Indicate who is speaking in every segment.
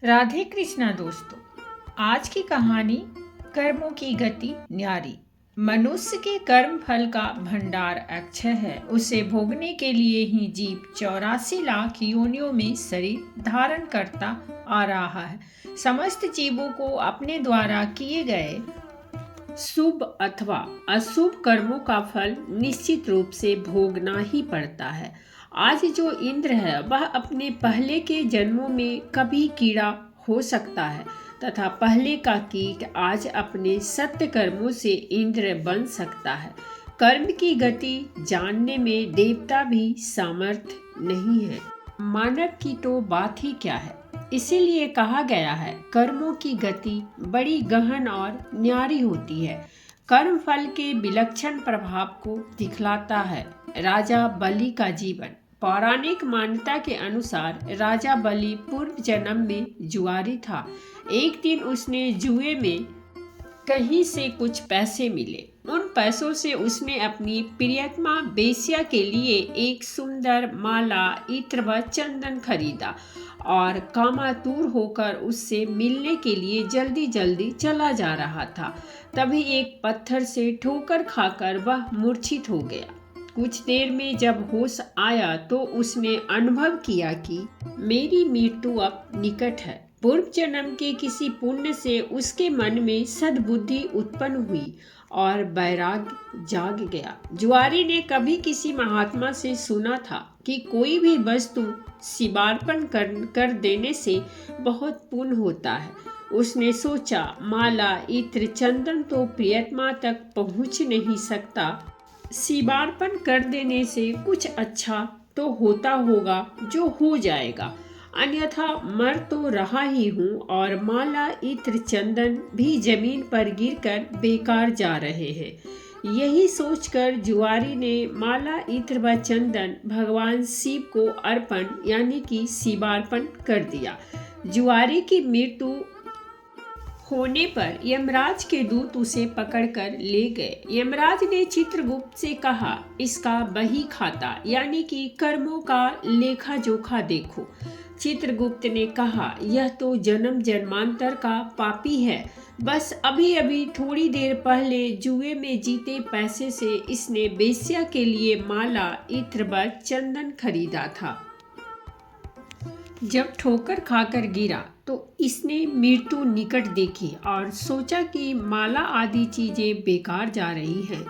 Speaker 1: राधे कृष्णा दोस्तों। आज की कहानी कर्मों की गति न्यारी। मनुष्य के कर्म फल का भंडार अक्षय है। उसे भोगने के लिए ही जीव 84 लाख योनियों में शरीर धारण करता आ रहा है। समस्त जीवों को अपने द्वारा किए गए शुभ अथवा अशुभ कर्मों का फल निश्चित रूप से भोगना ही पड़ता है। आज जो इंद्र है वह अपने पहले के जन्मों में कभी कीड़ा हो सकता है तथा पहले का कीट आज अपने सत्य कर्मों से इंद्र बन सकता है। कर्म की गति जानने में देवता भी सामर्थ नहीं है। मानव की तो बात ही क्या है। इसीलिए कहा गया है कर्मों की गति बड़ी गहन और न्यारी होती है। कर्म फल के विलक्षण प्रभाव को दिखलाता है। राजा बलि का जीवन। पौराणिक मान्यता के अनुसार राजा बलि पूर्व जन्म में जुआरी था। एक दिन उसने जुए में कहीं से कुछ पैसे मिले। उन पैसों से उसने अपनी प्रियतमा बेश्या के लिए एक सुंदर माला, इत्र व चंदन खरीदा और कामातुर होकर उससे मिलने के लिए जल्दी जल्दी चला जा रहा था। तभी एक पत्थर से ठोकर खाकर वह मूर्छित हो गया। कुछ देर में जब होश आया तो उसने अनुभव किया कि मेरी मृत्यु अब निकट है। पूर्व जन्म के किसी पुण्य से उसके मन में सद्बुद्धि उत्पन्न हुई और वैराग्य जाग गया। जुआरी ने कभी किसी महात्मा से सुना था कि कोई भी वस्तु शिवार्पण कर देने से बहुत पुण्य होता है। उसने सोचा, माला, इत्र, चंदन तो प्रियतमा तक पहुंच नहीं सकता, शिवार्पण कर देने से कुछ अच्छा तो होता होगा जो हो जाएगा, अन्यथा मर तो रहा ही हूँ और माला, इत्र, चंदन भी जमीन पर गिरकर बेकार जा रहे हैं। यही सोचकर जुआरी ने माला, इत्र व चंदन भगवान शिव को अर्पण यानी कि शिवार्पण कर दिया। जुआरी की मृत्यु होने पर यमराज के दूत उसे पकड़कर ले गए। यमराज ने चित्रगुप्त से कहा, इसका बही खाता यानी कि कर्मों का लेखा जोखा देखो। चित्रगुप्त ने कहा, यह तो जन्म जन्मांतर का पापी है। बस अभी अभी थोड़ी देर पहले जुए में जीते पैसे से इसने बेश्या के लिए माला, इत्र व चंदन खरीदा था। जब ठोकर खाकर गिरा तो इसने मृत्यु निकट देखी और सोचा कि माला आदि चीजें बेकार जा रही हैं,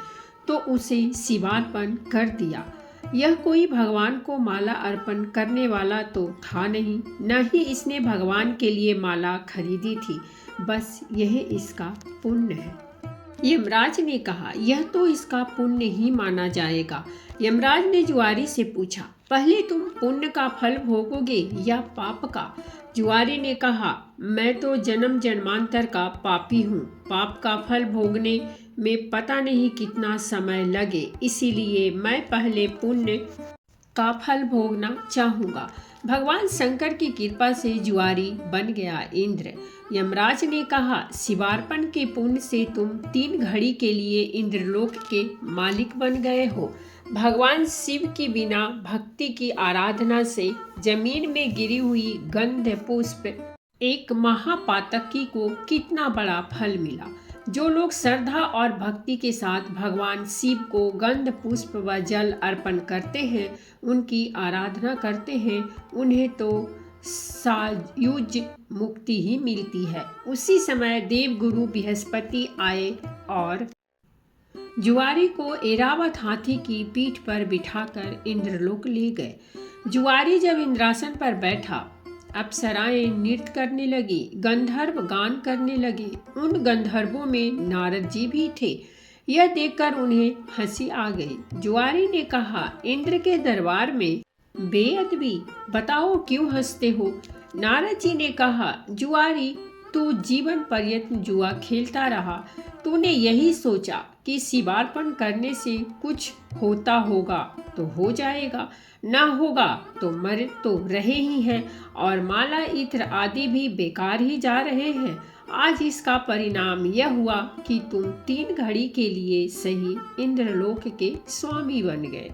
Speaker 1: तो उसे शिवार्पण कर दिया। यह कोई भगवान को माला अर्पण करने वाला तो था नहीं, न ही इसने भगवान के लिए माला खरीदी थी। बस यह इसका पुण्य है। यमराज ने कहा, यह तो इसका पुण्य ही माना जाएगा। यमराज ने जुआरी से पूछा, पहले तुम पुण्य का फल भोगोगे या पाप का? जुआरी ने कहा, मैं तो जन्म जन्मांतर का पापी हूँ। पाप का फल भोगने में पता नहीं कितना समय लगे, इसीलिए मैं पहले पुण्य का फल भोगना चाहूँगा। भगवान शंकर की कृपा से जुआरी बन गया इंद्र। यमराज ने कहा, शिवार्पण के पुण्य से तुम 3 घड़ी के लिए इंद्रलोक के मालिक बन गए हो। भगवान शिव की बिना भक्ति की आराधना से जमीन में गिरी हुई गंध पुष्प एक महापातकी को कितना बड़ा फल मिला। जो लोग श्रद्धा और भक्ति के साथ भगवान शिव को गंध पुष्प व जल अर्पण करते हैं, उनकी आराधना करते हैं, उन्हें तो सायुज मुक्ति ही मिलती है। उसी समय देवगुरु बृहस्पति आए और जुआरी को ऐरावत हाथी की पीठ पर बिठाकर इंद्रलोक ले गए। जुआरी जब इंद्रासन पर बैठा, अप्सराएं नृत्य करने लगी, गंधर्व गान करने लगे। उन गंधर्वों में नारद जी भी थे। यह देखकर उन्हें हंसी आ गई। जुआरी ने कहा, इंद्र के दरबार में बेअदबी, बताओ क्यों हंसते हो? नारद जी ने कहा, जुआरी, तू जीवन पर्यंत जुआ खेलता रहा। तूने यही सोचा कि शिवार्पण करने से कुछ होता होगा तो हो जाएगा, ना होगा तो मर तो रहे ही हैं और माला, इत्र आदि भी बेकार ही जा रहे हैं। आज इसका परिणाम यह हुआ कि तुम 3 घड़ी के लिए सही इंद्रलोक के स्वामी बन गए।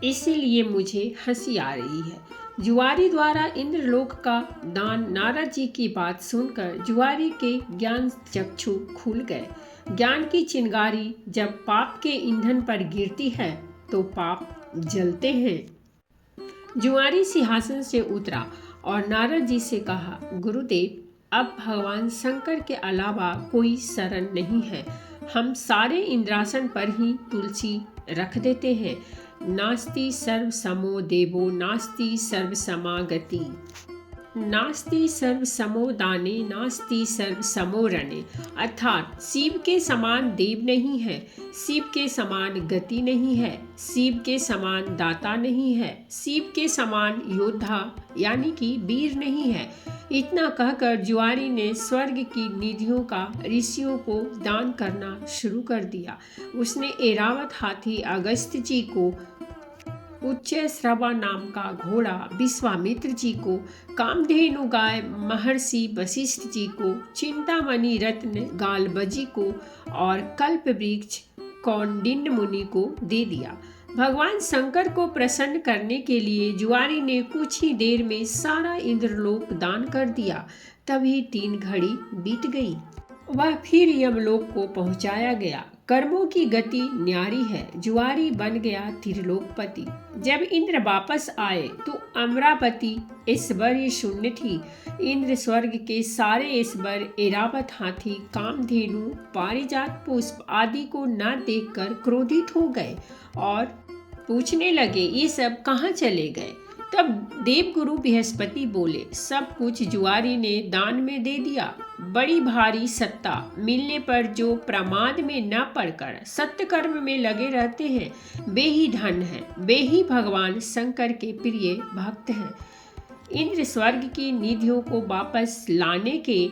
Speaker 1: इसीलिए मुझे हंसी आ रही है।
Speaker 2: जुआरी द्वारा इंद्रलोक का दान नारद जी की बात सुनकर जुआरी के ज्ञान चक्षु खुल गए। ज्ञान की चिंगारी जब पाप के ईंधन पर गिरती है तो पाप जलते हैं। जुआरी सिंहासन से उतरा और नारद जी से कहा, गुरुदेव, अब भगवान शंकर के अलावा कोई शरण नहीं है। हम सारे इंद्रासन पर ही तुलसी रख देते हैं। नास्ति सर्व समो देवो नास्ति सर्व समागति, नास्ति सर्व समो दाने नास्ति सर्व समो रणे। अर्थात शिव के समान देव नहीं है, शिव के समान गति नहीं है, शिव के समान दाता नहीं है, शिव के समान योद्धा यानी कि वीर नहीं है। इतना कहकर जुआरी ने स्वर्ग की निधियों का ऋषियों को दान करना शुरू कर दिया। उसने ऐरावत हाथी अगस्त्य जी को, उच्च श्रवा नाम का घोड़ा विश्वामित्र जी को, कामधेनु गाय महर्षि वशिष्ठ जी को, चिंतामणि रत्न गालबजी को और कल्प वृक्ष कौंडिन्य मुनि को दे दिया। भगवान शंकर को प्रसन्न करने के लिए जुआरी ने कुछ ही देर में सारा इंद्रलोक दान कर दिया। तभी 3 घड़ी बीत गई। वह फिर यमलोक को पहुंचाया गया। कर्मों की गति न्यारी है। जुआरी बन गया त्रिलोकपति। जब इंद्र वापस आए तो अमरावती ऐश्वर्य शून्य थी। इंद्र स्वर्ग के ऐश्वर्य ऐरावत हाथी, कामधेनु, पारिजात पुष्प आदि को न देखकर क्रोधित हो गए और पूछने लगे, ये सब कहाँ चले गए। तब देवगुरु बृहस्पति बोले, सब कुछ जुआरी ने दान में दे दिया। बड़ी भारी सत्ता मिलने पर जो प्रमाद में न पड़कर सत्य कर्म में लगे रहते हैं, वे ही धन हैं, वे ही भगवान शंकर के प्रिय भक्त हैं। इंद्र स्वर्ग की निधियों को वापस लाने के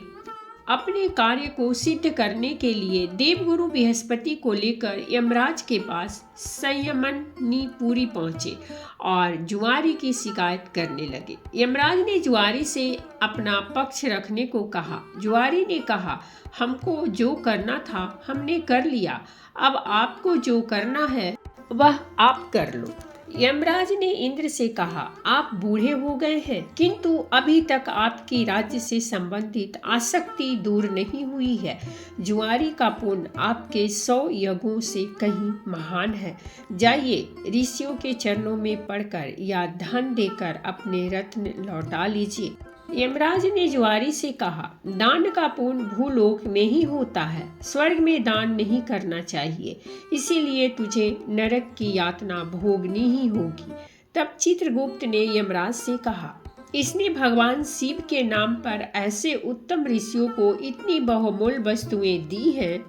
Speaker 2: अपने कार्य को सिद्ध करने के लिए देवगुरु बृहस्पति को लेकर यमराज के पास संयमनीपुरी पहुंचे और जुआरी की शिकायत करने लगे। यमराज ने जुआरी से अपना पक्ष रखने को कहा। जुआरी ने कहा, हमको जो करना था हमने कर लिया, अब आपको जो करना है वह आप कर लो। यमराज ने इंद्र से कहा, आप बूढ़े हो गए हैं, किंतु अभी तक आपकी राज्य से संबंधित आसक्ति दूर नहीं हुई है। जुआरी का पुण्य आपके 100 यज्ञों से कहीं महान है। जाइए, ऋषियों के चरणों में पड़कर या धन देकर अपने रत्न लौटा लीजिए। यमराज ने जुआरी से कहा, दान का पुण्य भूलोक में ही होता है, स्वर्ग में दान नहीं करना चाहिए, इसीलिए तुझे नरक की यातना भोगनी ही होगी। तब चित्रगुप्त ने यमराज से कहा, इसने भगवान शिव के नाम पर ऐसे उत्तम ऋषियों को इतनी बहुमूल्य वस्तुएं दी हैं,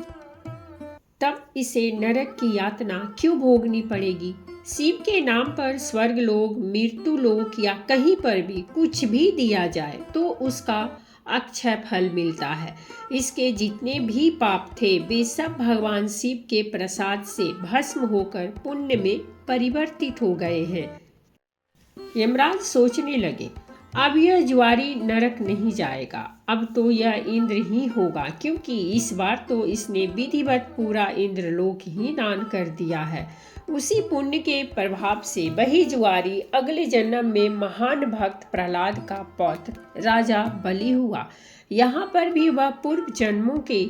Speaker 2: तब इसे नरक की यातना क्यों भोगनी पड़ेगी। शिव के नाम पर स्वर्गलोक, मृत्युलोक या कहीं पर भी कुछ भी दिया जाए तो उसका अक्षय फल मिलता है। इसके जितने भी पाप थे वे सब भगवान शिव के प्रसाद से भस्म होकर पुण्य में परिवर्तित हो गए हैं। यमराज सोचने लगे, अब यह जुआरी नरक नहीं जाएगा, अब तो यह इंद्र ही होगा, क्योंकि इस बार तो इसने विधिवत पूरा इंद्रलोक ही दान कर दिया है। उसी पुण्य के प्रभाव से वही जुआरी अगले जन्म में महान भक्त प्रहलाद का पौत्र राजा बलि हुआ। यहाँ पर भी वह पूर्व जन्मों के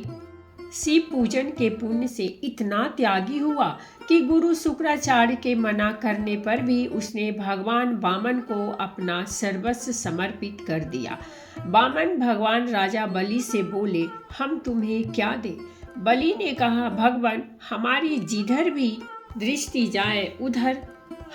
Speaker 2: शिव पूजन के पुण्य से इतना त्यागी हुआ कि गुरु शुक्राचार्य के मना करने पर भी उसने भगवान वामन को अपना सर्वस्व समर्पित कर दिया। वामन भगवान राजा बलि से बोले, हम तुम्हें क्या दें। बलि ने कहा, भगवान, हमारी जिधर भी दृष्टि जाए उधर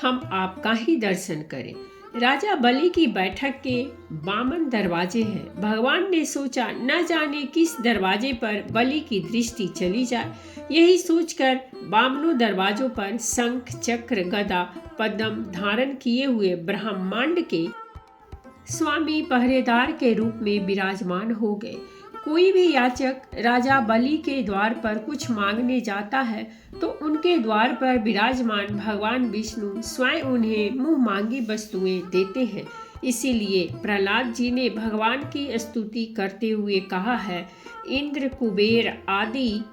Speaker 2: हम आपका ही दर्शन करें। राजा बलि की बैठक के बामन दरवाजे हैं। भगवान ने सोचा, न जाने किस दरवाजे पर बलि की दृष्टि चली जाए। यही सोचकर बामनों दरवाजों पर शंख, चक्र, गदा, पद्म धारण किए हुए ब्रह्मांड के स्वामी पहरेदार के रूप में विराजमान हो गए। कोई भी याचक राजा बलि के द्वार पर कुछ मांगने जाता है तो उनके द्वार पर विराजमान भगवान विष्णु स्वयं उन्हें मुंह मांगी वस्तुएं देते हैं। इसीलिए प्रहलाद जी ने भगवान की स्तुति करते हुए कहा है, इंद्र, कुबेर आदि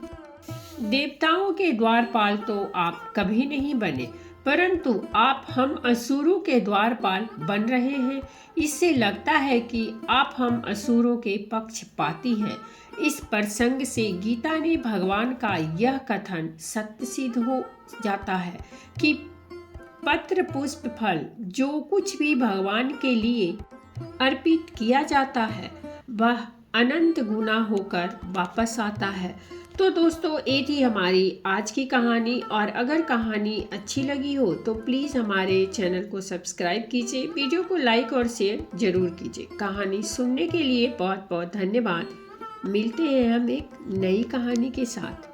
Speaker 2: देवताओं के द्वारपाल तो आप कभी नहीं बने, परंतु आप हम असुरों के द्वारपाल बन रहे हैं। इससे लगता है कि आप हम असुरों के पक्षपाती हैं। इस प्रसंग से गीता ने भगवान का यह कथन सत्य सिद्ध हो जाता है कि पत्र पुष्प फल जो कुछ भी भगवान के लिए अर्पित किया जाता है वह अनंत गुना होकर वापस आता है। तो दोस्तों, ये थी हमारी आज की कहानी, और अगर कहानी अच्छी लगी हो तो प्लीज़ हमारे चैनल को सब्सक्राइब कीजिए, वीडियो को लाइक और शेयर जरूर कीजिए। कहानी सुनने के लिए बहुत बहुत धन्यवाद। मिलते हैं हम एक नई कहानी के साथ।